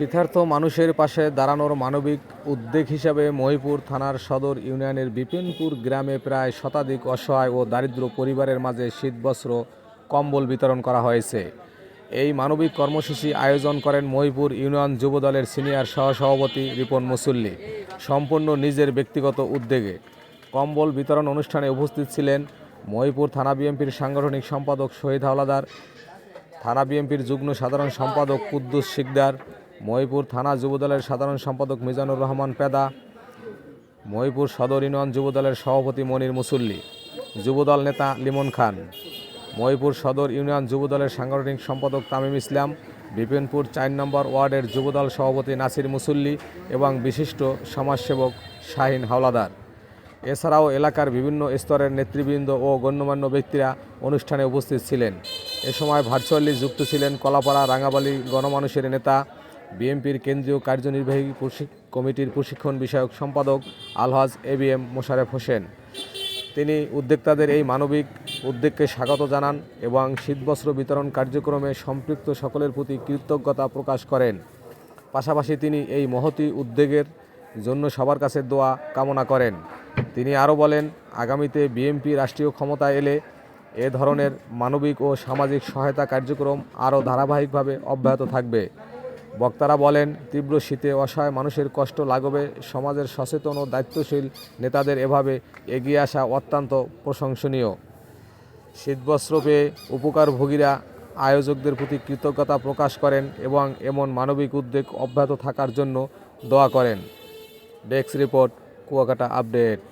শীতার্ত মানুষের পাশে দাঁড়ানোর মানবিক উদ্যোগ হিসাবে মহিপুর থানার সদর ইউনিয়নের বিপিনপুর গ্রামে প্রায় শতাধিক অসহায় ও দারিদ্র পরিবারের মাঝে শীতবস্ত্র কম্বল বিতরণ করা হয়েছে। এই মানবিক কর্মসূচি আয়োজন করেন মহিপুর ইউনিয়ন যুবদলের সিনিয়র সহসভাপতি রিপন মুসল্লি সম্পূর্ণ নিজের ব্যক্তিগত উদ্যোগে। কম্বল বিতরণ অনুষ্ঠানে উপস্থিত ছিলেন মহিপুর থানা বিএনপির সাংগঠনিক সম্পাদক শহীদ হাওলাদার, থানা বিএনপির যুগ্ম সাধারণ সম্পাদক কুদ্দুস শিকদার, মহিপুর থানা যুবদলের সাধারণ সম্পাদক মিজানুর রহমান পেদা, মহিপুর সদর ইউনিয়ন যুবদলের সভাপতি মনির মুসল্লি, যুবদল নেতা লিমন খান, মহিপুর সদর ইউনিয়ন যুবদলের সাংগঠনিক সম্পাদক তামিম ইসলাম, বিপিনপুর ৪ নম্বর ওয়ার্ডের যুবদল সভাপতি নাসির মুসল্লি এবং বিশিষ্ট সমাজসেবক শাহিন হাওলাদার। এছাড়াও এলাকার বিভিন্ন স্তরের নেতৃবৃন্দ ও গণ্যমান্য ব্যক্তিরা অনুষ্ঠানে উপস্থিত ছিলেন। এ সময় ভার্চুয়ালি যুক্ত ছিলেন কলাপাড়া রাঙাবালি গণমানুষের নেতা, বিএনপির কেন্দ্রীয় কার্যনির্বাহী কমিটির প্রশিক্ষণ বিষয়ক সম্পাদক আলহাজ এবিএম মোশারেফ হোসেন। তিনি উদ্যোক্তাদের এই মানবিক উদ্যোগকে স্বাগত জানান এবং শীতবস্ত্র বিতরণ কার্যক্রমে সম্পৃক্ত সকলের প্রতি কৃতজ্ঞতা প্রকাশ করেন। পাশাপাশি তিনি এই মহতী উদ্যোগের জন্য সবার কাছে দোয়া কামনা করেন। তিনি আরও বলেন, আগামীতে বিএনপি রাষ্ট্রীয় ক্ষমতায় এলে এ ধরনের মানবিক ও সামাজিক সহায়তা কার্যক্রম আরও ধারাবাহিকভাবে অব্যাহত থাকবে। বক্তারা বলেন, তীব্র শীতে অসহায় মানুষের কষ্ট লাঘবে সমাজের সচেতন ও দায়িত্বশীল নেতাদের এভাবে এগিয়ে আসা অত্যন্ত প্রশংসনীয়। শীতবস্ত্র পেয়ে উপকারভোগীরা আয়োজকদের প্রতি কৃতজ্ঞতা প্রকাশ করেন এবং এমন মানবিক উদ্যোগ অব্যাহত থাকার জন্য দোয়া করেন। Desk report, Kuakata update.